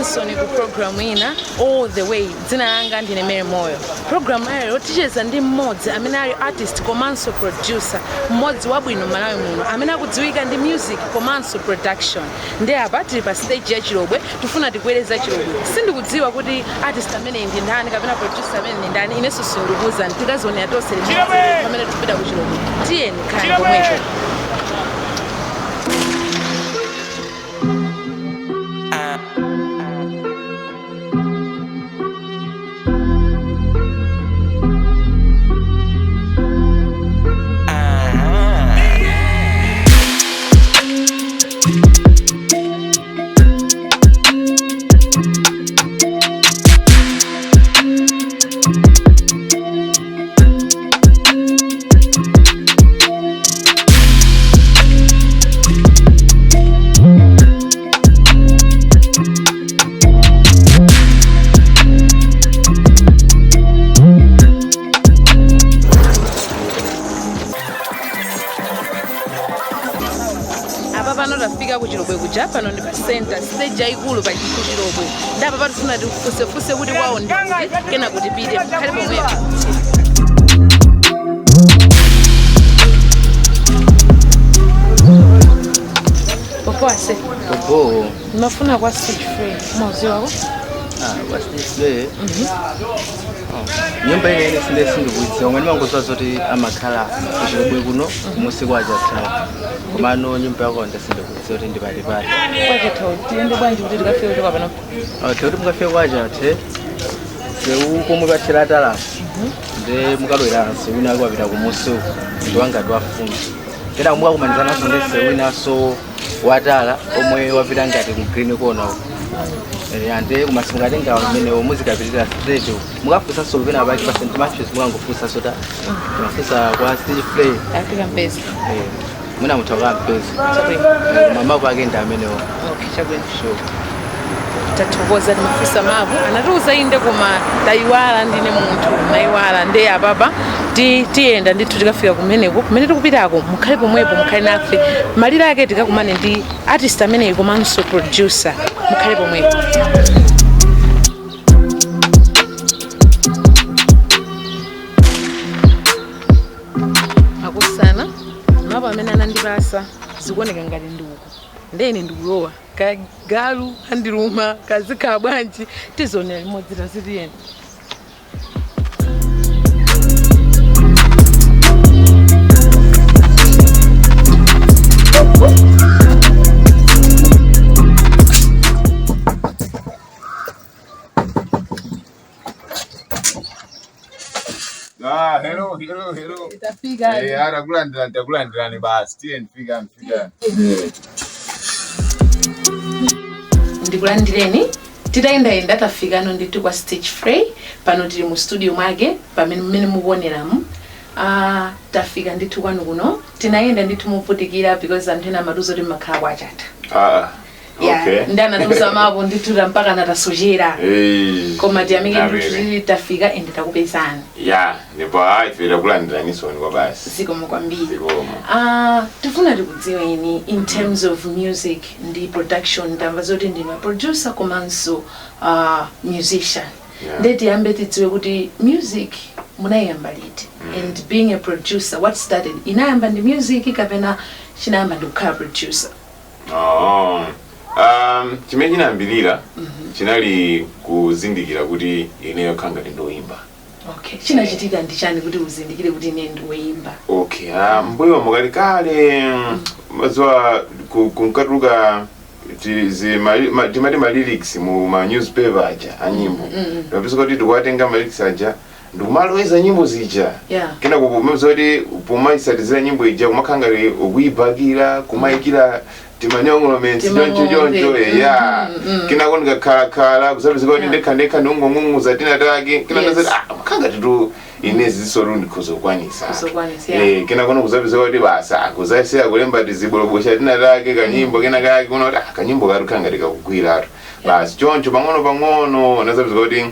Lanson ku program ina all the way dzina langa ndine Moyo. Program ayo ticheza ndi mmodzi amene ali artist komanso producer mmodzi wabwino Malawi muno amene akudziwika ndi music komanso production. Ndi apa tili pa stage ya Chilobwe tifuna tikueleza Chilobwe. Sindikudziwa kuti artist amene ndi ndani kapena producer amene ndi ndani inenso sindikuza ndikazione atosele pamene tupita ku Chilobwe. Tiyeni khani komweko. Pano ndi pa center stage yaikulu pa Chilobwe ndapa patufuna tifuse kuti wawo ndi kena kuti pite khali pomwepo. Popose Popo mafuna kwa Stich Fray mauzi wako kwa Stich Fray nyumba ine sinde sindikuitsa umene mangoziwa zoti amakhala kuchilobwe kuno musi kwaja thawa komano nyumba yako ndasindikuitsa kuti ndipali pali kwaja thawa tiende bwanji kuti tikafike kutoka pano kuti mukafike kwaja the sewu komwe pathira talapa ndi mukalweranso wina wake wapita kumusi ndi wangati wafuna kena mukakumanizananso ndi sewu inaso watala omwe wapita ngati ku green corner ande kumasunga ngawo mene muzikapitira straight mukafusa so pena baki pa St. Matthews mukangofusa sota mukafusa kwa Stich Fray afika mpesa muna muthoka mpesa mama kwake ndamenewo okay chabwino sure tathokoza ndimafusa mavu anatiuza inde koma tayiwala ndine munthu nayiwala ndi apapa tiyenda ndithu tikafika kumeneko kumene tikupitako mukhale pomwepo mukhale nafe malire ake tikakumane ndi artist amene komanso producer mukhale pomwepo. Makosana mapa amene anandipasa zikuoneka ngati nduku ndene ndikulowa kagalu andiruma kazikhala bwanji tizonera limodzi tazitiyenda. Hello. Itafika. Ara kulandirani basi. Tieni fika. Ndikulandireni. Titaenda tafika no nditu kwa Stich Fray pano tili mu studio mwake pamene mukuoneramu. Tafika nditu kwanu kuno. Tinaenda nditu muvutikira because anthu ena amatuza kuti makhala kwachata. Okay. Ndana tuza mapo nditula mpaka natasojera. Koma tiyamike nditu tafika ende takupezana. Ndipo ifira kulandirani soni kwa basi. Zikomo kwambiri. Tufuna tikudziweni in terms of music ndi production ndamva zoti ndine producer komanso musician. Ndeti yambe tidziwe kuti music munayamba liti and being a producer what started inayamba ndi music kapena chinayamba ndi kukhala producer. Chimene chinayambirira chinali kuzindikira kuti ineyo khanga ndoimba. Okay. Chinachitika ndi chani kuti uzindikire kuti ine ndoimba? Okay. Mbuyo mukali kale mazwa kunkatuka timati ma lyrics mu ma newspaper aja anyimbo. Ndapisa kuti tikwatenga ma lyrics aja ndumaloweza nyimbo zija. Kena kupomeza kuti pomaisatizira nyimbo ija kumakhanga ukuyibakira kumayikira timanyongo mensi jonjo kina konika kala kusabisa kuti ndekha ndongong'unguza tina take kina ndazati makhanga titu inezi zisoro ndikuzokwanisa kina kono kusabisa kuti basa kuzasiya kulemba tizibolobosha tina take kanyimbo kena kake kuno kuti kanyimbo karukhanga tikakugwira basi choncho pang'ono nazabisa kuti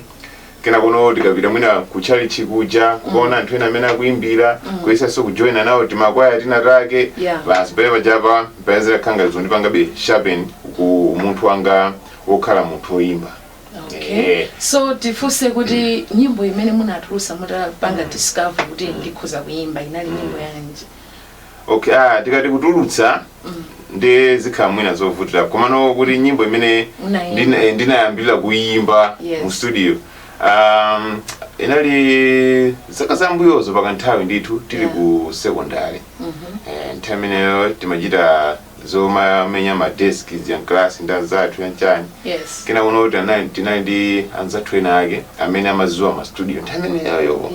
kena kono tikapita mwina kuchali chikuja kuona anthu ena amene akuimbira kuyesa so kujoina nawo timakwaya tina take basi pele pajapa payazira khanga zondipangabe sharpen ku munthu wanga okhala munthu oyimba. Okay. So tifuse kuti nyimbo imene munatulusa mutapanga discover kuti ndikhoza kuyimba inali nyimbo yanji? Okay, tikati kutulutsa ndi zikhala mwina zovutira komano kuti nyimbo imene ndinayambira kuyimba mu studio inali zaka zambuyozo pakanthawi ndithu tili ku secondary. Nthawi imeneyo timachita zomamenya madeski ya class ndazathu yanchani. Kena kuno kuti tinali ndi anzathu ena ake amene amaziwa ma studio nthawi imeneyo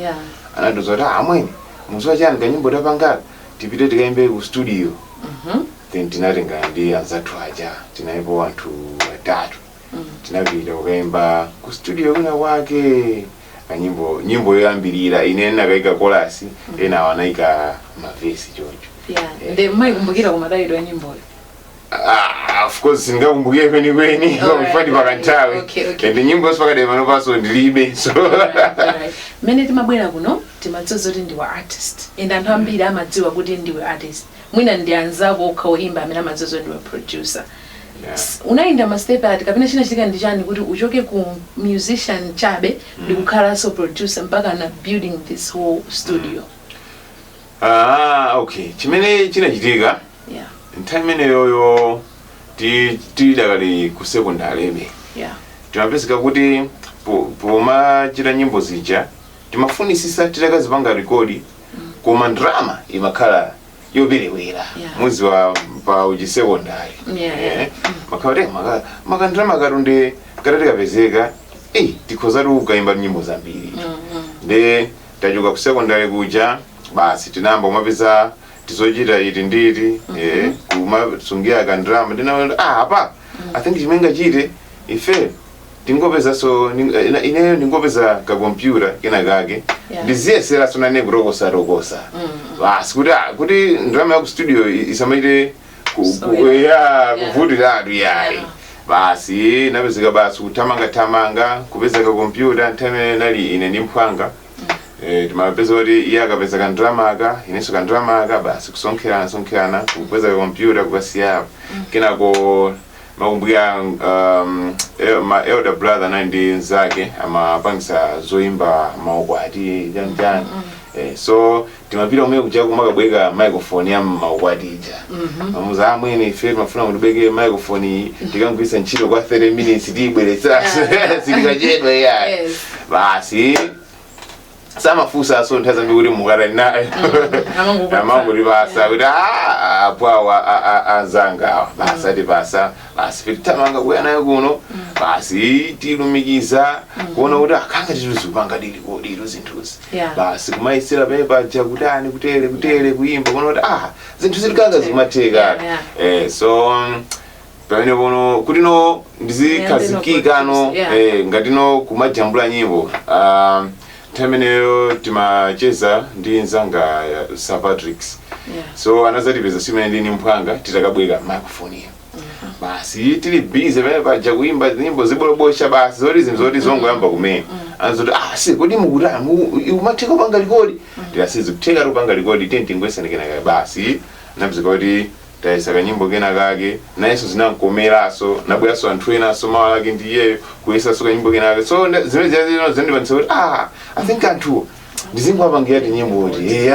anatuzoti amweni muziwa chani kanyimbo tapangaka tipite tikaimbe ku studio. Then tinatenga ndi anzathu aja tinaipo anthu atatu tinapita kukaimba ku studio kuna wake nyimbo yoyambirira ine nakaika chorus ena wanaika mavesi choncho. Nde maikumbukira kumatayiro ya nyimboyo? Of course singakumbukire kweni kwamfati pakanthawi ende nyimbo yonse pakadema nopaso ndilibe so mene timabwera kuno timadzoza kuti ndiwe artist ende anthu ambiri amadziwa kuti ndiwe artist mwina ndi anzako okhaoimba amene amadzoza ndiwe producer. Unaenda mastep ati kapena china chitika ndi chani kuti uchoke ku musician chabe ndi kukhalanso producer mpaka na building this whole studio? Okay, chimene chinachitika nthawi imeneyoyo tidakali ku secondary ebe timapezeka kuti pomachita nyimbo zija timafunisisa titakazipanga rekodi koma ndrama imakhala yoberewera mwezi wa pa uchi secondary. Makhala makandrama katunde katatikapezeka tikhoza kuimba nyimbo zambiri. Nde tachoka ku secondary kuja basi tinamba umapeza tizochita iti nditi kumasungia kandrama ndinaona apa I think chimenga chite ife tingopeza so ineyo ndingopeza ka computer kena kake ndiziyesera sona ne rokosa basi kuti ndrama ya ku studio isamaite kuvutira atu yayi basi napezeka basi kutamanga kupeza ka computer ntame nali ine ndimphwanga. Timapeza kuti iye akapeza kandrama aka inenso kandrama aka basi kusonkherana kupeza ka computer kukasiyapo kenako makumbukira ma elder brother nandi nzake amapangisa zoimba maukwati janjani. So timapita umwe kuja kumakabweka microphone ya maukwati ija mamuza amwene ife timafuna kutibeke microphone tikangwisa ntchito kwa 30 minutes tibweretsa sitikachedwa yayi basi samafusa so ntaza mbikuti mukara nayo amangu libasa kuti apwa azanga basi basa basi fitamanga kuya nayo kuno basi tilumikiza kuona kuti akanga tituzupanga dili kodilo zinthuzi basi kumaisira pepa jakutani kutere kuimba kuona kuti zinthu zilikanga zimateka. So pamene pono kuti no ndizikazikika no ngatino kumajambula nyimbo temeneyo timacheza ndi nzanga ya Sir Patrick's. So anazatipeza simene ndini mphwanga titakabweka microphone iyo basi tili busy pamene paja kuimba nyimbo zibolobosha basi zoti zinthu zoti zongoyamba kumene anazoti si kodi mukutani umatheka kupanga rekodi ndiyasizi kutheka kupanga rekodi tentingwesanekena basi napezeka kuti taisaka nyimbo kena kake nayeso zinankomeraso nabweyaso anthu enaso mawa ake ndiyeyo kuyesaso kanyimbo kena kake so zimene zindipanisa kuti I think anthu ndizingwapangira ti nyimbo ti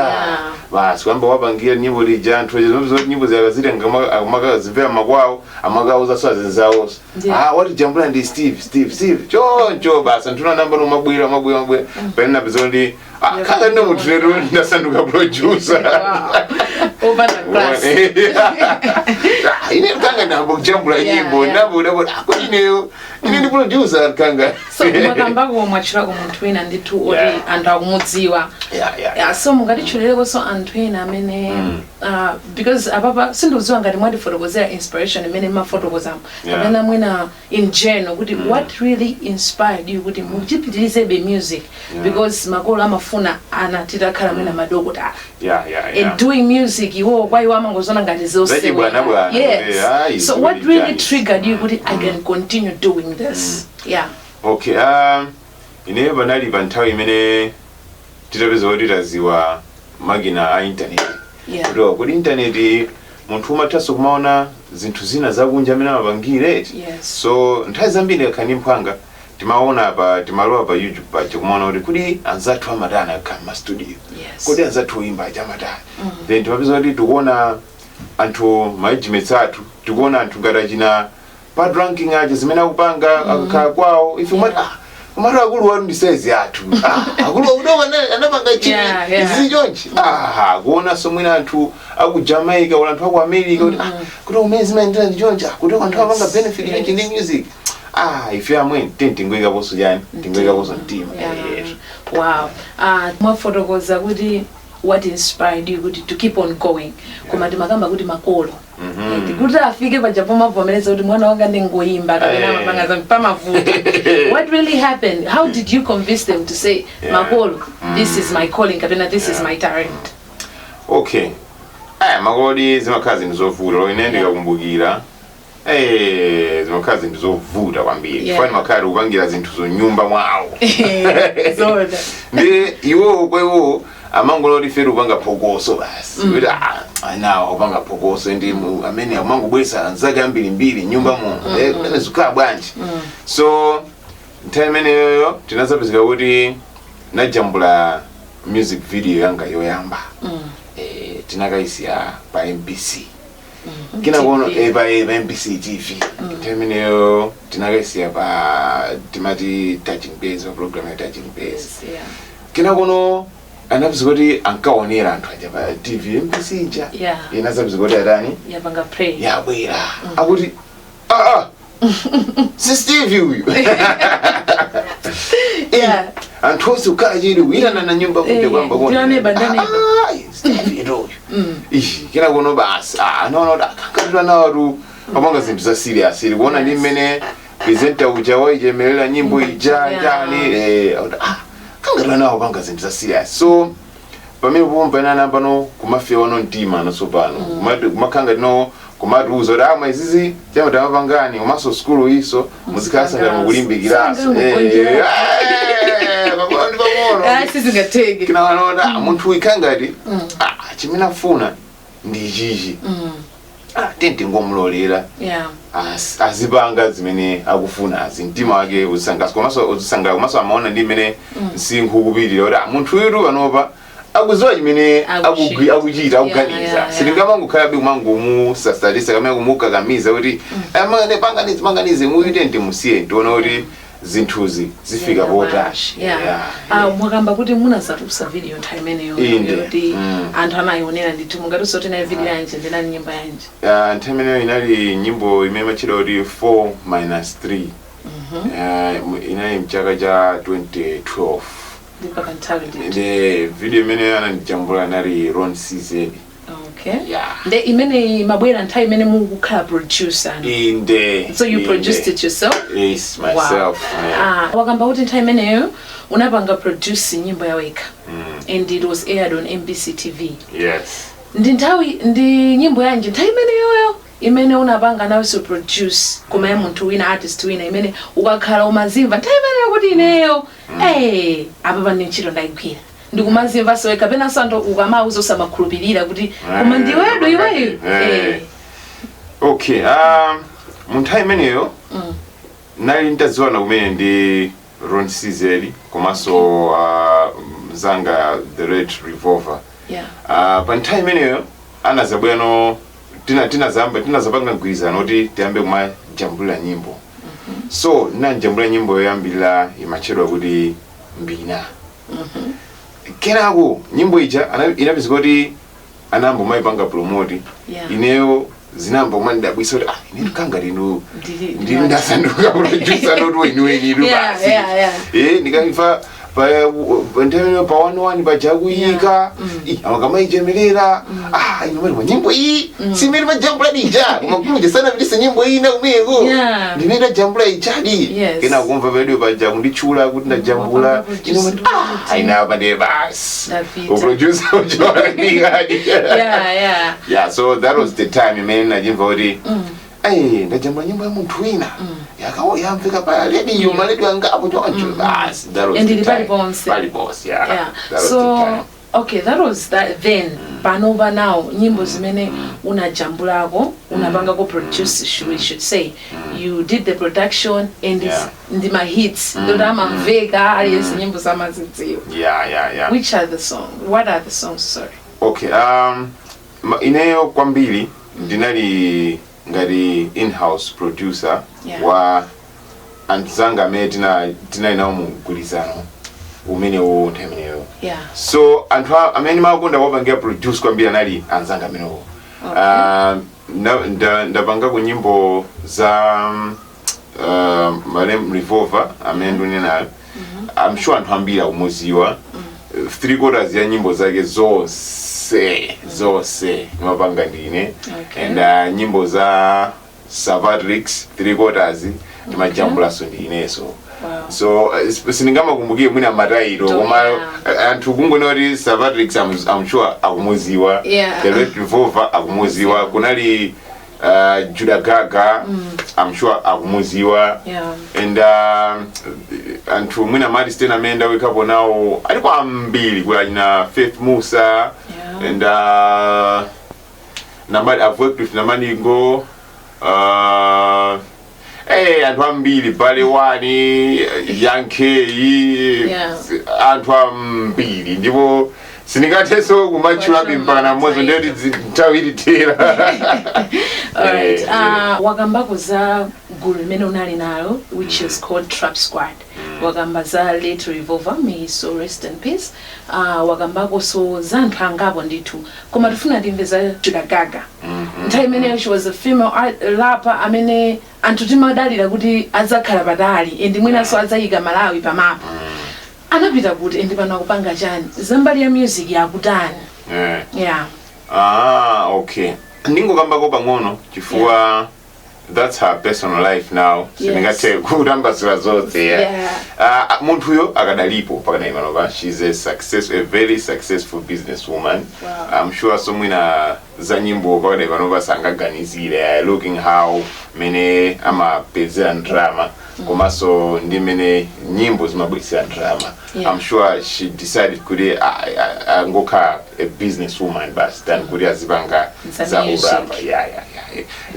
basi kwamba wapangira nyimbo lija anthu zoti nyimbo zikazitenga amakazimvera makwawo amakauza so azinzawoso wati jambula ndi Steve choncho basi anthu anamba nomabwera pene napeza kuti kanga ndi munthu leru ndasanduka producer. Over the class. Ine kanga ndambo kuchambula nyimbo ndambo ineyo ine ndi producer kanga. So makambako mwachira ku munthu wina ndithu oti anthu akumudziwa. So mungatichulireko so anthu ena amene because apapa sindiudziwa ngati mwatifotokozera inspiration imene mafotokozamo kapena mwina in general kuti what really inspired you kuti muchipitirizebe music because makolo amafuna anatita khala mwina madokota and doing music iwo kwa iwo amangozona ngati zosewa. Yes. So what really triggered you kuti I can continue doing this? Okay, ine banali banthawi imene titapeza kuti taziwa magina a internet. Kuti internet munthu umathaso kumaona zinthu zina zakunja amene amapangire so nthawi zambiri akhani mphwanga timaona pa timalowa pa YouTube pacho kumaona kuti anzathu amatana kama studio kodi anzathu imba chamatana then timapeza kuti tikuona anthu management athu tikuona anthu ngati china pa ranking aje zimene akupanga akakhala kwawo ife mwati kumara akulu wanu ndi size athu akulu udonga anapanga chini izi chonchi kuona somwe anthu aku Jamaica wala anthu aku America kuti umezi maendera ndi chonchi kuti anthu apanga benefit ya ndi music ife amwe tingoika poso yani tingoika poso mtima wow mwafotokoza kuti what inspired you to keep on going koma timakamba kuti makolo kuti afike pajapo mavomereza kuti mwana wanga ndingoimba kapena mapanga za pamavuto what really happened how did you convince them to say makolo this is my calling kapena this is my talent okay makolo zimakhazi ndizovuta lo ine ndikakumbukira zimakhazi ndizovuta kwambiri fani makali kupangira zinthu zonyumba mwawo zoda ndi iwo kwewo amangoloti feru upanga phokoso basi kuti nawo upanga phokoso ndi amene amangobwesa anzake ambirimbiri nyumba mu kumene zikhala bwanji so nthawi imeneyo tinazapezeka kuti najambula music video yanga yoyamba tinakaisiya pa MPC kina kono pa MPC TV nthawi imeneyo tinakaisiya pa timati touching base program ya touching base kina kono anapeza kuti ankaonera anthu aja pa TV MPC ija inazapeza kuti atani yapanga pray yabwera akuti si Steve uyu anthu onse ukhala chili kuyitana na nyumba kuti kwamba Steve uyu kina kono basi anaona kuti akakatula nawo apanga zinthu za serious ili kuona ndi mmene presenter uja waijemerera nyimbo ija njani kangala nawo panga zinthu za serious so pamene pompa nana pano kumafewa wano mtima naso pano kumakhanga no kumatuzo kuti amwe izizi chama tamapangani komanso skulu iso muzikhalasa ngati mukulimbikiraso sizingateke kinawanona munthu uyikhangati chimene afuna ndi ichichi tintingomulolera azipanga zimene akufuna mtima wake uzisangala komanso amaona ndi mmene msinkhu kupitirira kuti munthu uyu panopa akuziwa chimene akuchita akuganiza sitingamangokhala kumangomusastatisa kamene kumukakamiza kuti panganize muyite ntimusiye ntiona kuti zinthuzi zifika potashi mwakamba kuti munazatulutsa video nthawi imeneyo kuti anthu anayionera ndithu mungatiso tinayo video yanje ndinali nyimbo yanje nthawi imeneyo inali nyimbo imene machita kuti 4-3 inali mchaka cha 2012 the video imene anandijambula inali Ron CZ nde imene mabwera nthawi imene mukukhala producer so you produced it yourself? Yes, myself. Wakamba kuti nthawi imeneyo unapanga produce nyimbo yaweka and it was aired on MBC TV. Yes. Ndi nyimbo yanje nthawi imeneyoyo imene unapanga nawe so produce koma munthu wina artist wina imene ukakhala umazimva nthawi imeneyo kuti ineyo apa pane ntchito ndayigwira ndikumazimva so kapena santo ukamauza usamakhulupirira kuti koma ndiwedo iweyo okay munthu imeneyo nali ntaziwana kumene ndi Ron CZ komanso mzanga the Red Revolver pa nthawi imeneyo anazabwera tinazapanga mgwirizano kuti tiyambe kumajambulira nyimbo so njambulira nyimbo yoyambirira imachedwa kuti Mbina kenako nyimbo ija inapezeka kuti anambo maipanga promote ineyo zinamba umandabwisa kuti ine kanga lino ndili ndasanduka producer not weni basi ndikaifa nthawi pa 1 pajakuyika amakamayichemerera inomali nyimbo iyi simene majambula dija koma kunje sana vilise nyimbo iyi nakumeko ndinenda jambula ichadi kena kumva video paja kunditchula kuti ndajambula inapa ndiye basi uproducer ujowanikadi so that was the time imene najimva kuti ndajambula nyimbo ya munthu wina yamveka pa radio maledio angapo choncho basi that was the time pali boss so okay that was that then panova now nyimbo zimene unajambulako unapanga ko produce, we should say. You did the production and ndi ma hits. Ndo amamveka aliyense nyimbo zamazidziwa. Yeah. Which are the songs? What are the songs? Sorry. Okay. Ineyo kwambiri ndinali ngati in-house producer wa anzanga amene tinali nawo mugwirizano umene wo nthemeneyo. So anthu amene makonda wapangira produce kwambiri anali anzanga amenewo. Ndapanga ku nyimbo za Malem Revolver amene ndunena. I'm sure anthu ambiri akumuziwa. 3/4 ya nyimbo zake zose mapanga ndine. And nyimbo za Savatrix 3/4 timajambulaso ndineso. So sindingamakumbukire mwina matairo koma anthu kungonoti Savatrix I'm sure akumuziwa. The Red Revolver akumuziwa. Kunali Judah Gaga I'm sure akumuziwa. And anthu mwina Madison amenda wekapo nawo aliko ambiri kwa ina Faith Musa. And I've worked with Namaningo. Anthu ambiri pale wani Yankee anthu ambiri ndipo sindingatheso kumachula mpaka mmozo ndeti ntawilitira. Alright. Wakambako za gulu limene unali nalo which is called Trap Squad. Wakamba za Late Revolver, may he so rest in peace. Wakambako so za anthu angapo ndithu koma tifuna timve za Judah Gaga. Nthawi imene she was a female rapper amene anthu timadalira kuti adzakhala patali and mwinaso adzayika Malawi pamapo. Anapita kuti and pano akupanga chani zambali ya music yakutani. Okay. Ndingokambako pang'ono chifukwa that's her personal life now. Sindingathe kutambasula zonse. Munthuyo akadalipo pakana imanova. She's a very successful businesswoman. I'm sure somewina za nyimbo pakana imanova sangaganizire looking how mene amapezera drama komaso ndi mene nyimbo zimabwisa drama. I'm sure she decided kuti angokha a businesswoman but then kuti azipanga za urapa.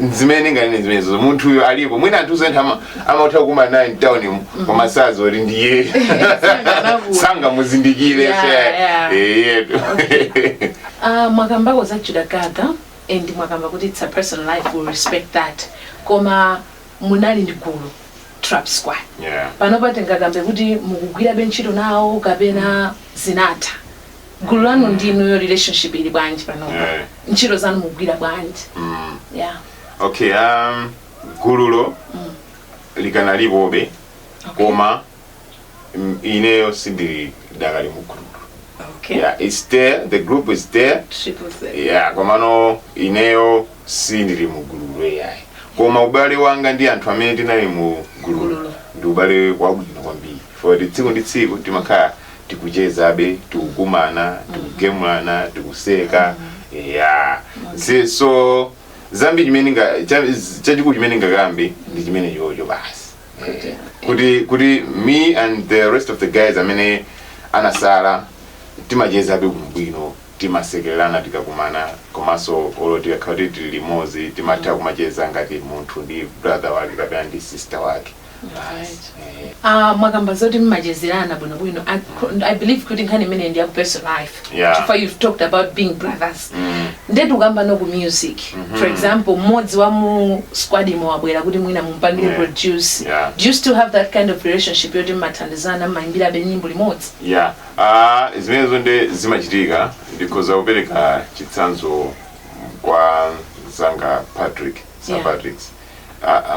Nzimene ngane zimenezo munthu uyo alipo mwina anthu zenthu amautha kuma 9 town komasazo ori ndiye sanga muzindikire mwakambako za Judah Gaga and mwakamba kuti it's a personal life, we respect that. Koma munali ndi gulu Trap Squad. Panopa tingakambe kuti mukugwira benchito nawo kapena zinatha. Gulu lanu ndinuyo relationship ili bwanji panopa. Ntchito zanu mukugwira bwanji. Okay, gululo likanalipobe koma ineyo sindiri dakali mu group. It's there, the group is there. Komano ineyo sindiri mu gulu yayi. Koma ubale wanga ndi anthu amene tinali mu gulu ndi ubale wabwino kwambiri. For the tsiku ndi tsiku timakhala tikuchezabe, tikukumana, tikugemulana, tikuseka. So zambi chimeninga chachikulu chimeninga kambi ndi chimene chocho basi. Kuti me and the rest of the guys amene anasala timachezabe bwino, timasekererana tikakumana komanso oloti akati tili limodzi timatha kumacheza ngati munthu ndi brother wake kapena ndi sister wake. Mwakamba zoti mmachezerana bwino. I believe kuti nkhani imene ndi ya personal life. Chifukwa you've talked about being brothers. Ndetu ukamba no ku music. For example, mmodzi wa mu squad imo wabwera kuti mwina mumpangire produce. Do you still have that kind of relationship yoti mmathandizana mmayimbira be nyimbo limodzi? Zimenezo nde zimachitika because akupereka chitsanzo kwa zanga Patrick.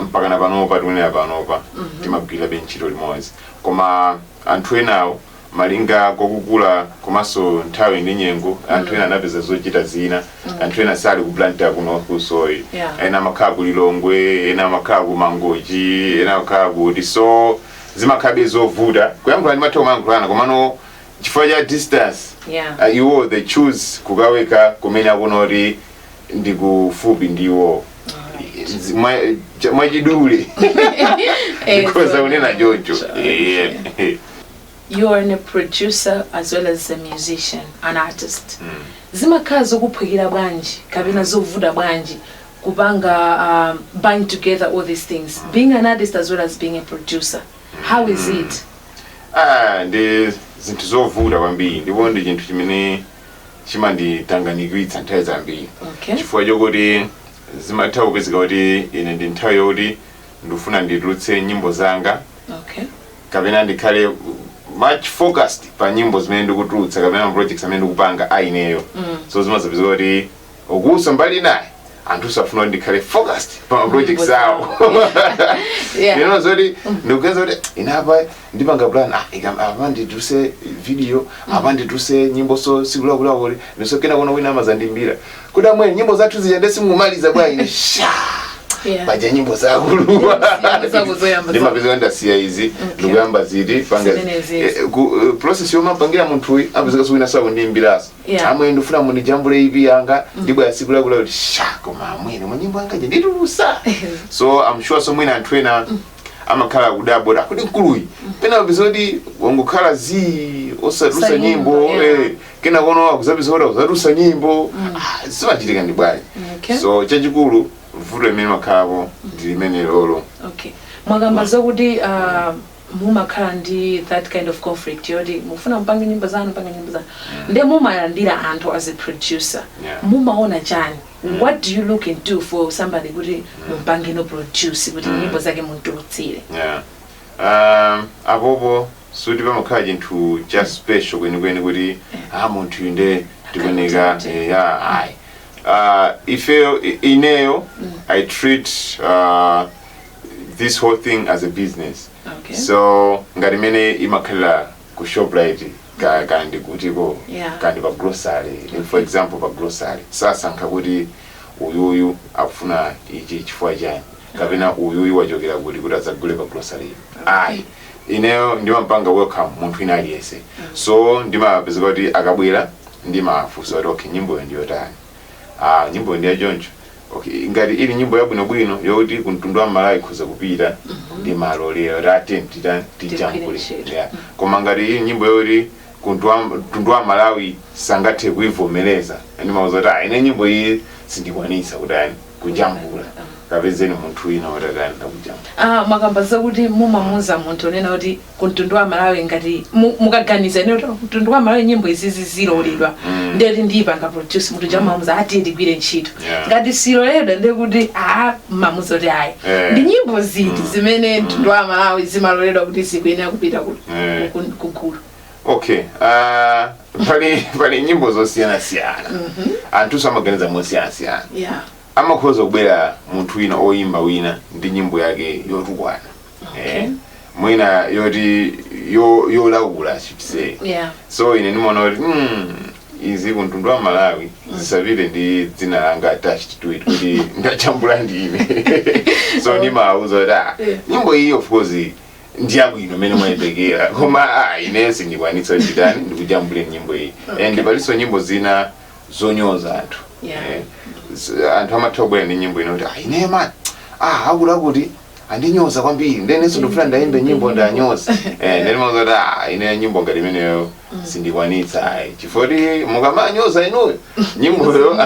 Mpaka na panopa tikunena panopa timagwira benchito limodzi koma anthu enawo malinga kokukula komanso nthawi ndi nyengo anthu ena anapeza zochita zina anthu ena sali kuplanta kuno kusoyi ena amakhala ku Lilongwe ena amakhala ku Mangochi ena amakhala kuti so zimakhabe zovuta kuyankhula ndi matha kumankhulana komano chifukwa cha distance iwo they choose kukaweka kumene akunoti ndi kufupi ndiwo mwachidule because unena jojo. You are a producer as well as a musician, an artist. Zimakhala zokuphwekera bwanji kapena zovuta bwanji kupanga bind together all these things, being an artist as well as being a producer? How is it? Ndi zinthu zovuta kwambiri ndipo ndi chinthu chimene chimanditanganikitsa nthawi zambiri. Chifukwa chokuti zimatha kupezeka kuti ine ndi nthawi yoti ndifuna nditulutse nyimbo zanga kapena ndikhale much focused pa nyimbo zimene ndikutulutsa kapena projects amene ndikupanga aineyo. So zimazapezeka kuti ukuso mbali naye anthu safuna ndikhale focused pa projects awo. You know zoti ndikugenza kuti inapa ndipanga plan apa nditulutse video apa nditulutse nyimbo so sikulakula nisokena kuona wina amazandimbira kuti amwe nyimbo zathu zija ndesimumaliza kwa ine sha paja nyimbo zakuluwa ndimapezeka ndasiya izi ndikuyamba ziti panga process yomapangira munthu apezeka suwina sakundimbiraso amwe ndifuna mundijambule ivi yanga ndibwa yasikulakula kuti sha koma amwene manyimbo angaje nditulusa. So I'm sure somewhere anthu ena amakhala kudabora kuti nkuluyi pena episode wangokhala osatusa nyimbo kena kono akuzapisora uzatusa nyimbo simachitika ndi bwanji. So chachikulu vuto imene makhalako ndi limene lolo. Mwagamba zokuti mumakhala ndi that kind of conflict yoti mufuna mpange nyimbo zanu nde mumalandira anthu as a producer mumaona chani? What do you look into for somebody kuti mpange no produce kuti nyimbo zake muntulutsire? Apopo suti pamakhala chinthu just special kwenikweni kuti munthu inde tikuoneka ineyo I treat this whole thing as a business. So ngati mene imakhala ku shoprite kandi kutiko kandi pa grocery, for example pa grocery sasankha kuti uyuyu akufuna ichi chifukwa chani kapena uyuyu wachokera kuti adzagule pa grocery. Ineyo ndimampanga welcome munthu ina aliyese. So ndimapezeka kuti akabwera ndimafunsa kuti okay nyimbo ndiyotani, nyimbo ndiya choncho. Ngati ili nyimbo yabwinobwino yoti kumtundu wa Malawi ikhoza kupita ndimalolera rate tijambule. Koma ngati ili nyimbo yoti kumtundu wa Malawi sangathe kuivomereza ndimauza kuti ine nyimbo iyi sindikwanisa kudani kujambula kapezeni munthu wina watatani ndakujambula. Mwakamba zakuti mumamuza munthu onena kuti kumtundu wa Malawi ngati mukaganiza ine kuti kumtundu wa Malawi nyimbo izi ziloledwa ndeti ndipanga produce munthu jamamuza ati ndigwire ntchito ngati siloledwa ndi kuti mamuza kuti ayi ndi nyimbo ziti zimene mtundu wa Malawi zimaloledwa kuti zikuyenera kupita kugulu? Pali nyimbo zosiyana-siyana anthu amaganiza mosiyana-siyana. Amakhoza kubwera munthu wina oyimba wina ndi nyimbo yake yotukwana mwina yoti yolakula chipse. So ine ndimaona kuti izi kumtundu wa Malawi zisapite ndi dzina langa attached to it kuti ndachambula ndine. So ndimauza kuti nyimbo iyi of course ndiyabwino mene mwayibekera koma ine sindikwanitsa chitani ndikujambule nyimbo iyi. And paliso nyimbo zina zonyoza anthu. Anthu amatha ndi nyimbo inoti ine man akula kuti andinyoza kwambiri ndenenso ndifuna ndayimbe nyimbo ndanyoza. Ndimauza kuti ine nyimbo ngati imeneyo sindikwanitsa chifukwa mukamanyoza inuyo nyimboyo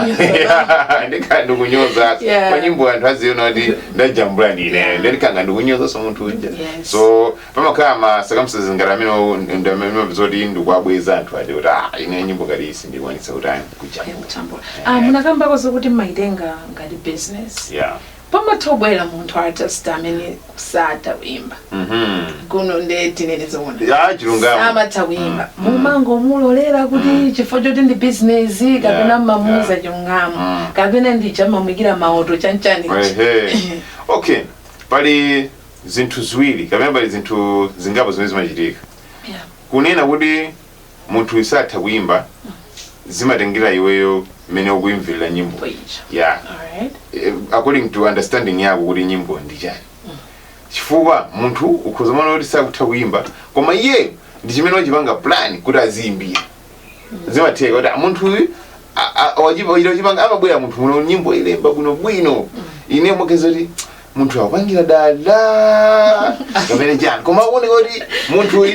ndikhala ndikunyoza kwa nyimbo anthu aziona kuti ndajambula ndine ndikanga ndikunyoza so munthu uja. So pamakhala ma circumstances ngati amene ndimapezoti ndikuabweza anthu ati kuti ine nyimbo ngati isi ndikwanitsa kutani kujambula. Munakambako zokuti mmaitenga ngati business. Pamatobwera munthu artist amene kusata kuimba kuno nde tinene zoona amatha kuimba mumango mulolera kuti chifukwa choti ndi business kapena mamuza chilungamo kapena ndichamamwikira maoto chanchani. Pali zinthu ziwiri kapena pali zinthu zingapo zimene zimachitika. Kunena kuti munthu isatha kuimba zimatengera iweyo mene ukuimvera nyimbo. According to understanding yako kuti nyimbo ndi chani. Chifukwa munthu ukhoza maona kuti sakutha kuimba koma iye ndi chimene wachipanga plan kuti aziimbira. Zimatheka kuti munthu wachipanga amabwera munthu muno nyimbo ilemba bwinobwino ine mukeza kuti munthu apangira dala kapena chani koma uone kuti munthu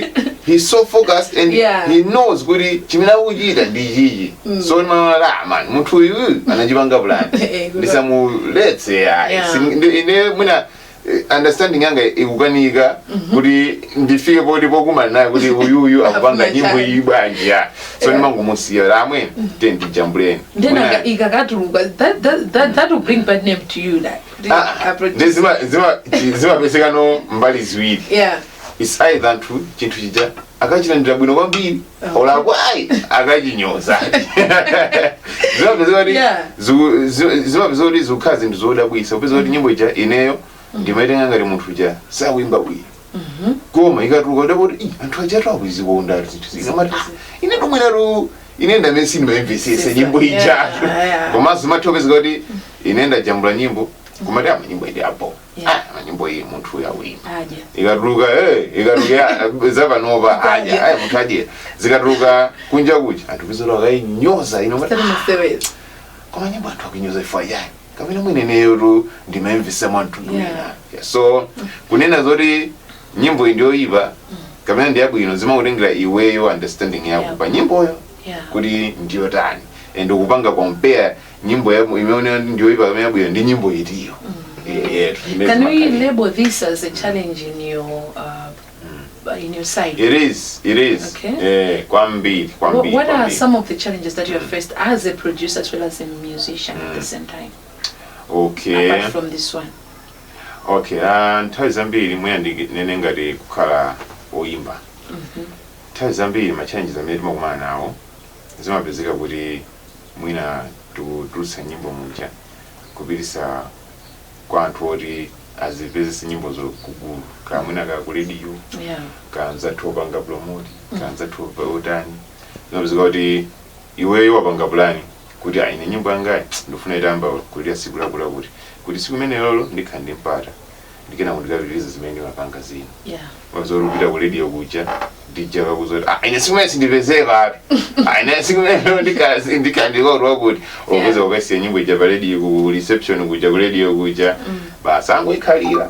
he's so focused and Yeah. he knows kuti chimene akuchita ndi chichi. So man munthu uyu anachipanga plan. Ndisamuletse Yeah. ine mwina understanding yanga ikukanika kuti ndifike poti pokumana naye kuti uyuyu akupanga nyimbo iyi bwanji ya so ndimangomusiya lamwe tendijambuleni then ikakatuluka that will bring bad name to you that zimapeseka no mbali ziwiri yeah is either true chinthu chija akachilandira bwino kwambiri olakwayi akachinyoza zimapeza kuti zikukhala zinthu zodabwisa upeza kuti nyimbo ija ineyo ndimaitenga ngati munthu uja sawimba bwino koma ikatuluka udapoti anthu aja akuzikonda zinthu zikamati ine tomwenaru ine ndamene sindimayimvesesa nyimbo ija komanso zimathiopezeka kuti ine ndajambula nyimbo kumati amanyimbo indi apo amanyimbo iyi munthu uyu awimba ikatuluka zapanova aja munthu adyera zikatuluka kunja kuja anthu pizolo akayinyoza ino koma nyimbo anthu akunyoza ifo ayayi kapena mweneneyo ndimayimvesa mwantu wina so kunena zoti nyimbo iyi ndiyoyipa kapena ndiyabwino zimakutengera iweyo understanding yako pa nyimboyo kuti ndiyotani and ukupanga compare nyimbo imeona ndiyoyipa kapena yabwino ndi nyimbo itiyo. Can we label this as a challenge in your side? It is. Okay. Kwambiri. What are some of the challenges that you have faced as a producer as well as a musician at the same time? Okay. Apart from this one. Okay. Nthawi zambiri mwina ndinene ngati kukhala oyimba. Nthawi zambiri ma challenges amene timakumana nawo zimapezeka kuti mwina tutulutsa nyimbo muja kupitisa kwa anthu oti azipezese nyimbo zokugulu kamwina ku radio kanzathu opanga promote kanzathu otani zimapezeka kuti iweyo wapanga plani kuti ine nyimbo yangayi ndifuna itamba kuti siku lakula kuti siku imene lolo ndikhala ndimpata ndikena kuti ndikapitiriza zimene ndimapanga zina wazorupita ku radio kuja ndija kakuzoti ine siku imene sindipezeka ati ine siku imene ndikhala ndikolwa kuti opeza ukasiya nyimbo ija pa radio ku reception kuja ku radio kuja basi angoyikhalira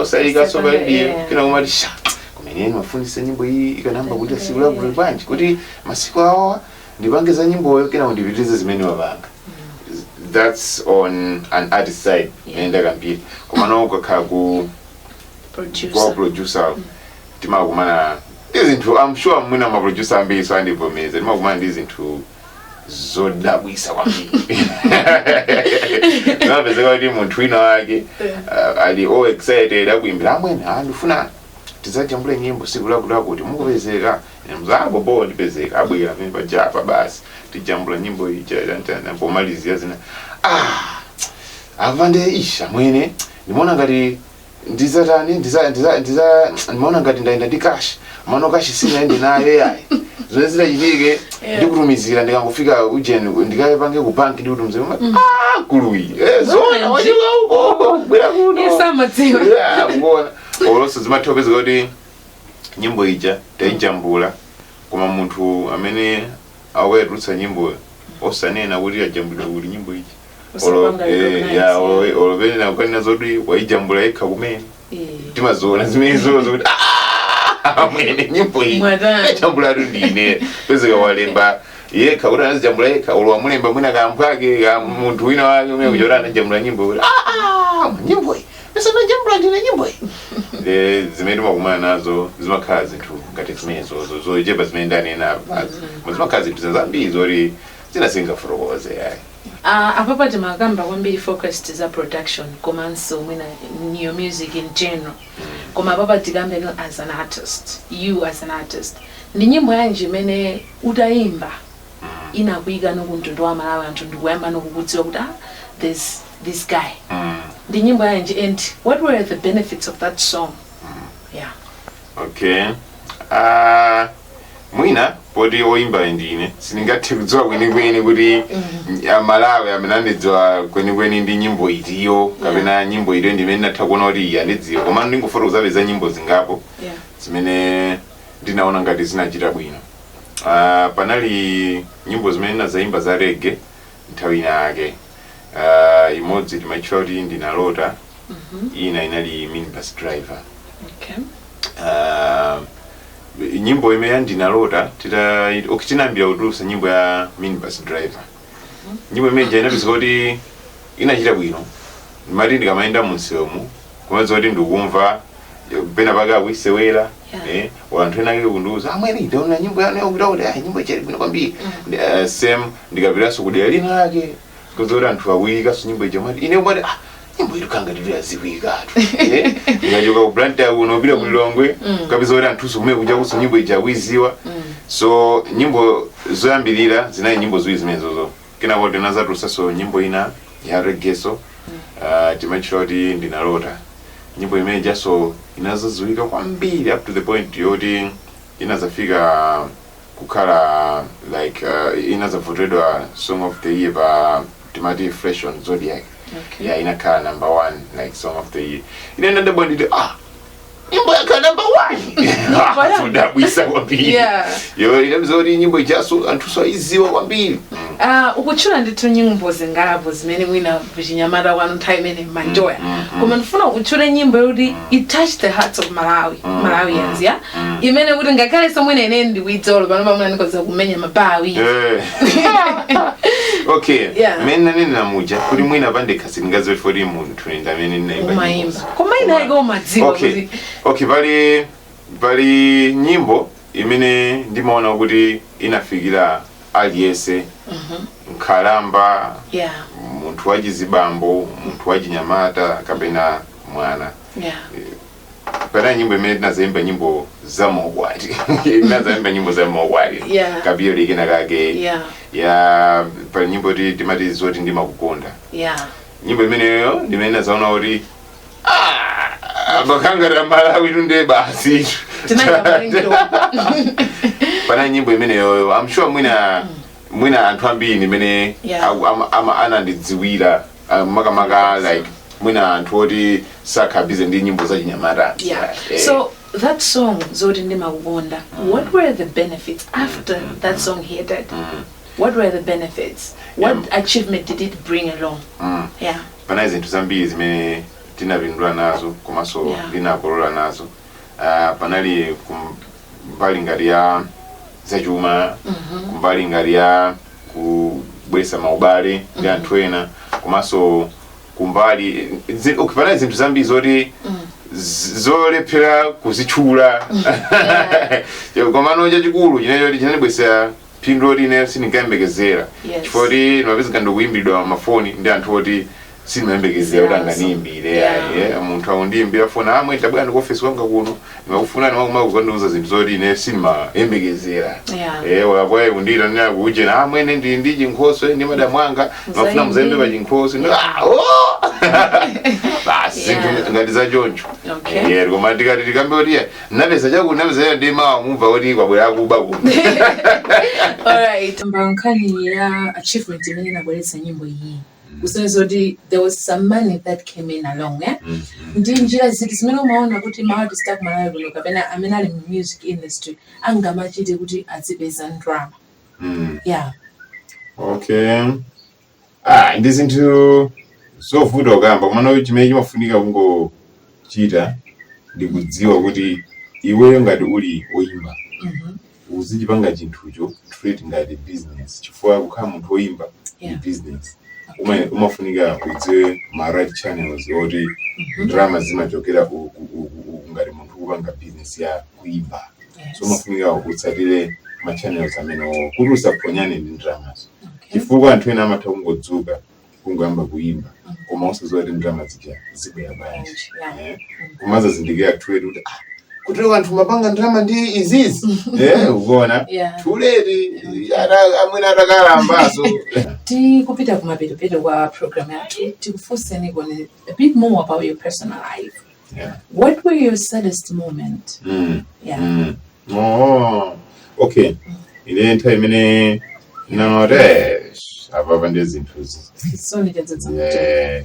osayika so pa radio kena kumati sha kumene mafundisa nyimbo iyi ikanamba kuti siku lakula bwanji kuti masiku awa ndipange za nyimboyo kena ndipitirize zimene wapanga. That's on an artist side and akambiri komano ukakhala ku producer timakumana izinthu I'm sure mwina ma producer ambiri so andivomeza timakumana ndi zinthu zodabwisa kwambiri ngapezeka kuti munthu wina wake ali all excited akuimbira amwene ndifuna tizajambule nyimbo siku lakula kuti mukupezeka mzabo bo ndipezeka abwera pamene pajapa basi tijambula nyimbo ija pomalizia zina avande isha mwene ndimaona ngati ndizatani ndimaona ngati ndaenda ndikashi mano kashi sinaende naye yayi zone zitachitike ndikutumizira ndikangofika ujeni ndikapange ku bank ndikuti mzee kuluyi zona wachika uko bwera kuno ngona oloso zimathiopezeka kuti nyimbo ija tayijambula koma munthu amene awetulutsa nyimbo osanena kuti ajambula kuti nyimbo iji olopenena kukanena zoti waijambula yekha kumene timazoona zimenezozo kuti mwene nyimbo iyi ajambula ndine pezeka walemba yekha kuti anazijambula yekha olo wamulemba mwina kamphwake munthu wina wake umene kuchota anajambula nyimbo kuti nyimbo iyi pesa najambula ndine nyimbo iyi zimene timakumana nazo zimakhala zinthu ngati zimenezozo zochepa zimene ndanena zimakhala zinthu zambiri zoti zinasingafotokoze yayi. Apapa timakamba kwambiri focused za production komanso mwina new music in general koma apapa tikambe as an artist, you as an artist ndi nyimbo yanji imene utayimba inakuyika nokuntundu wa Malawi anthu ndikuyamba nokukudziwa kuti there's this guy ndi nyimbo yanji and what were the benefits of that song? Okay. Mwina poti oyimba ndine sindingathe kudziwa kwenikweni kuti Malawi amene andidziwa kwenikweni ndi nyimbo itiyo kapena nyimbo itiyo ndimene natha kuona kuti yandidziwa koma ndingofotokoza za nyimbo zingapo zimene ndinaona ngati zinachita bwino. Panali nyimbo zimene nazayimba za reggae nthawi yake imodzi timaitchula kuti ndinalota ina inali minibus driver. nyimbo imene ndinalota tinambira kutulusa nyimbo ya minibus driver. Nyimbo imene inapezeka kuti inachita bwino. Mali ndikamayenda munsewu kumaza kuti ndikumva pena paka akuisewera wanthu ena kundiuza amwene ndaona nyimbo yanu yakuti nyimbo ichali bwino kwambiri. Same ndikapitaso kudera lina lake kuzoti anthu awuyikaso nyimbo icho mati ine umati nyimbo ili kanga ndiri aziwikatu ndikachoka ku brand yako unopita ku Lilongwe kapeza kuti anthu kumene kunja kuso nyimbo ichi akuiziwa. So nyimbo zoyambirira zinayi nyimbo ziwiri zimenezozo kenako ndinazatulusaso nyimbo ina ya reggae timachita kuti ndinalota nyimbo imene jaso inazaziwika kwambiri up to the point yoti inazafika kukhala like inazavotedwa song of the year pa timati Fresh on Zodiac. Yeah, inakhala number 1 like song of the year. Inaenda ndabo ndite nyimbo yakhala number 1 fudabwisa kwambiri. Yo inabizoti nyimbo ijaso anthu aiziwa kwambiri. Ukuchula ndithu nyimbo zingalapo zimene mwina kuchinyamata kwanu nthawi imene manjoya koma ndifuna ukuchula nyimbo yoti it touched the hearts of Malawians imene kuti ngakhale somwene ine ndikuidzolo pano pamwe ndikoza kumenya mabawi. Okay, mena nina muja kuti mwina pande kasi ngazoti for munthu ndamene ninaimba koma inaiko madziwa kuti okay pali nyimbo imene ndimaona kuti inafikira aliyese nkhalamba munthu wachizibambo munthu wachinyamata kapena mwana. Pana nyimbo imene tinazaimba nyimbo za maukwati tinazaimba nyimbo za maukwati kapiro likena kake pali nyimbo timati zoti ndimakukonda. Nyimbo imeneyo ndimene nazaona kuti bakangara Malawi tunde basi pana nyimbo imeneyo I'm sure mwina anthu ambiri imene anandidziwira makamaka like mwina anthu oti sakhabize ndi nyimbo za chinyamata. So that song zoti ndimakukonda what were the benefits after that song hited? What were the benefits? What achievement did it bring along? Pana zinthu zambiri zimene tinapindula nazo komanso linakolola nazo. Panali kumbali ngati ya zachuma kumbali ngati ya kubwesa maubale ndi anthu ena komanso kumbali ukipana zinthu zambiri zoti zolephera kuzitchula komano chachikulu chinecho chinandibwesa phindu loti ine sindinkambekezera chifukwa kuti mapezeka ndikuyimbidwa mafoni ndi anthu oti sindimayembekezera kuti anganiyimbire munthu akundiyimbira foni amwe tabwera ndi office wanga kuno ndikufuna ndimakukandiuza zinthu zoti ine sindimayembekezera wakabwaye kundira ndinakuujena amwene ndili ndi chinkhoso ndi madamu anga mafuna muzayimbe pa chinkhoso basi zinthu ngati za choncho koma ndikati tikambe kuti napeza chakuti napeza ndi mawa mumva kuti kwabwera akuba kuno. Alright, mbankhani ya achievement imene inabweretsa nyimbo iyi kusenzoti kuti there was some money that came in along ndi njira ziti zimene umaona kuti ma-artist akumalawi kuno kapena amene ali mu music industry angamachite kuti azipeza ndalama. Okay, ndi zinthu zovuta kamba komano chimene chimafunika kungochita ndi kudziwa kuti iweyo ngati uli oyimba uzichipanga chinthucho treat ngati business chifukwa kukhala munthu oyimba ndi business. Umafunika udziwe ma right channels oti drama zimachokera ngati munthu kupanga business ya kuimba. So umafunika ukutsatire ma channels amene kuti usaponyane ndi dramas chifukwa anthu ena amatha kungodzuka kungoyamba kuimba koma usaziwa kuti drama zibwera bwanji kumaza zindikira trade kuti kuti anthu mapanga drama ndi izizi ukuona tuleti amwene atakalambaso. Tikupita kumapeto kwa program yathu tikufunseni kone a bit more about your personal life. What were your saddest moment? Okay, ile nthawi imene namoresh apa ndi zinthu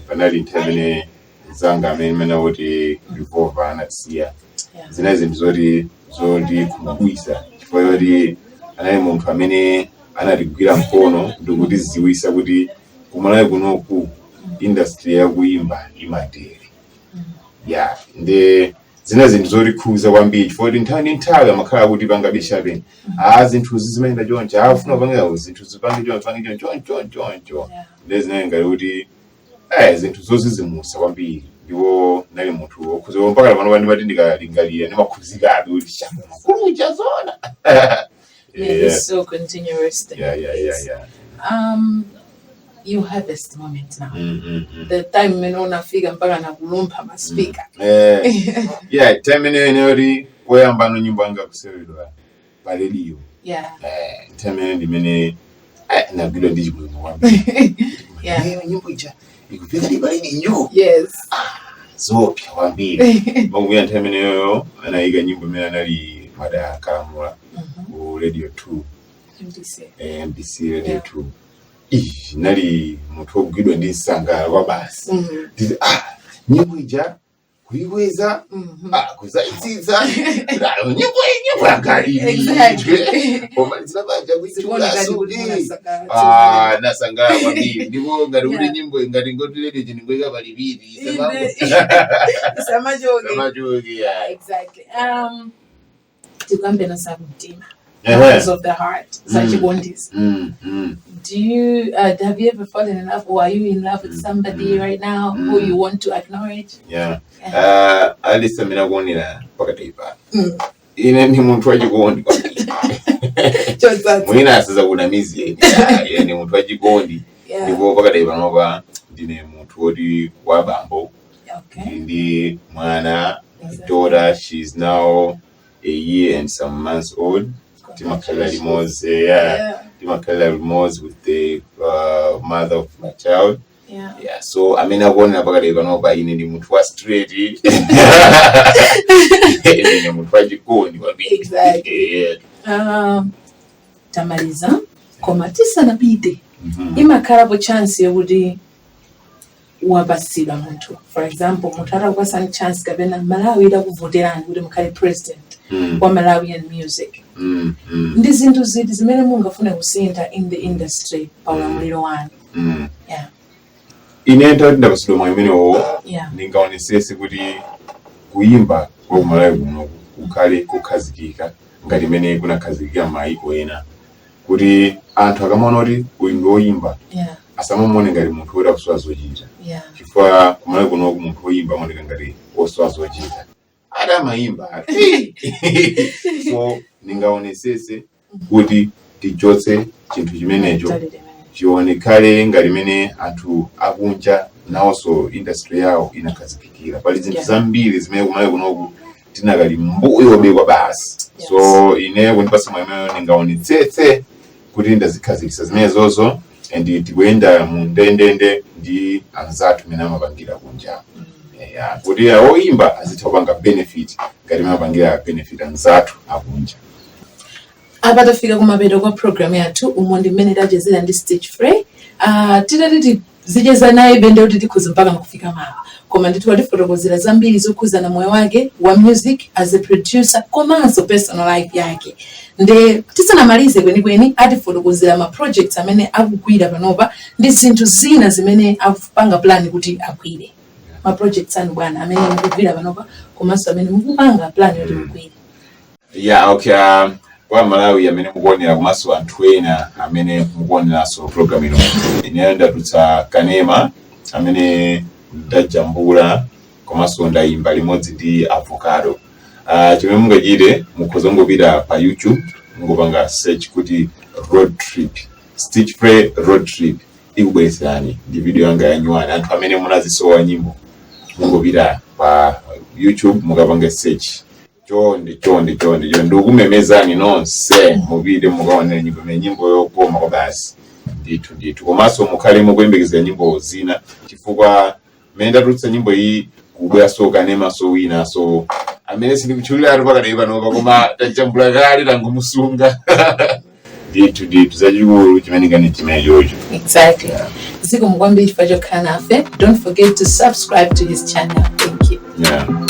panali nthawi imene zanga amene kuti revolver anasiya zina zinthu zoti kumabwisa chifukwa yoti anali munthu amene analigwira mkono ndikuti ziwisa kuti kumalawi kunoku industry ya kuimba imatere ndi zina zinthu zolikhuza kwambiri chifukwa nthawi amakhala kuti pangabisha peni zinthu zizimayenda choncho afuna kupanga zinthu zipange choncho ndezinaye ngati kuti zinthu zozizimusa kwambiri ndipo nali munthu okhuza mpaka pano ndimati ndikalingalira ndimakhuzikabe kuti shakulucha zona. It's so continuous thing. Yeah. You have this moment now. The time when unafika mpaka nakulumpa maspika. Yeah, time ene poyamba no nyimbo anga kuseredwa pa radio. Yeah. Time ene na bilo ndijibwe mwambi. Yeah. Nyimbo icha ikupika dibalini nyo. Yes. So pia wambili. Mungu ya time ene yo anaiga nyimbo mena nali mada kalamula. Radio 2. MBC Radio 2. Nali mutu ogwidwa ndisanga kwa basi. Nyimbo ija kuiweza kuzaitiza nyimbo yakalili. Exactly. Omalizina baja kuichula sudi. Nasanga wambili. Ndipo ngari uli nyimbo ngari ngoti radio jiningo ika balibiri. Samajogi. Yeah, exactly. Tukambe na sabu mtima. Words of the heart, such bondis. Do you have you ever fallen in love, or are you in love with somebody right now who you want to acknowledge? Yeah. Alisa mina kuonera pakati pa. Ine ni muntu wachikondi kwa mwina asiza kuna mizi ni muntu wachikondi ndipo pakati panopa ndine muntu woti wa bambo. Ndi mwana daughter, she's now a year and some months old. Timakala Limoz with the mother of my child. Yeah. So I mean I want pakati panopa ine ni muntu wa straight. Ni muntu wachikondi kwa bibi. Exactly. Tamaliza komatisa na bide. Imakala po chance yobudi wabasila muntu. For example, mutara kwa san chance kabena Malawi ida kuvoterani kuti mukali president wa Malawian music. Ndizinto ziti zimene mungafune kusinta in the industry paulamuliro wanu. Yeah. Inenta ndabasulo mwamene ningaonesese kuti kuimba kwa Malawi kuno kukale kukhazikika ngati mene kunakhazikika maiko ena kuti anthu akamaona kuti uyu ngoyimba asamamone ngati munthu woti akusowazochita chifukwa kumalawi kuno munthu woyimba amoneka ngati osowazochita adamayimba so ningaonesese kuti tichotse chinthu chimenecho chionekale ngati mene anthu akunja nawonso industry yawo inakhazikikira pali zinthu zambiri zimene kumalawi kunoku tinakali mbuyo bekwa basi. So ine kundipasa mwamene ningaonetsetse kuti ndazikhazikisa zimene zozo and tikuyenda mu ndendende ndi anzathu mene amapangira kunja. Kuti oyimba azitha kupanga benefit ngati amapangira benefit anzathu akunja. Abatafika kumapeto kwa program yathu umondi mmene tachezera ndi Stich Fray. Titati zijeza naye bende kuti tikhuza mpaka kufika mawa. Koma ndithu watifotokozera zambiri zokhuza na moyo wake wa music as a producer komanso personal life yake. Nde tisanamalize kwenikweni atifotokozera ma projects amene akugwira panopa ndi zinthu zina zimene akupanga plan kuti agwire. Ma projects anu bwana amene mukugwira panopa komanso amene mukupanga plan yoti mugwire. Yeah, okay. Kwa Malawi amene mukuonera komanso anthu ena amene mukuoneranso program ino inaenda tutsa kanema amene ndajambula komanso ndayimba limodzi ndi avocado. Chimene mungachite mukhoza ngopita pa YouTube mungopanga search kuti road trip Stich Fray road trip ikubweretserani ndi video yanga yanyuwani anthu amene munazisowa nyimbo mungopita pa YouTube mukapanga search chonde ndikumemezani nonse mupite mukaonera nyimbo yokoma kwa basi ndithu komanso mukhale mukuyembekezera nyimbo zina chifukwa menda tutsa nyimbo iyi kubwera so kanema so wina so amene sindikuchulira ati pakadai panopa koma tajambula kale tangomusunga ndithu zachikulu chimene ngani chimenechocho. Exactly. Ziko mkwambiri chifukwa chokhala nafe. Don't forget to subscribe to his channel. Thank you. Yeah.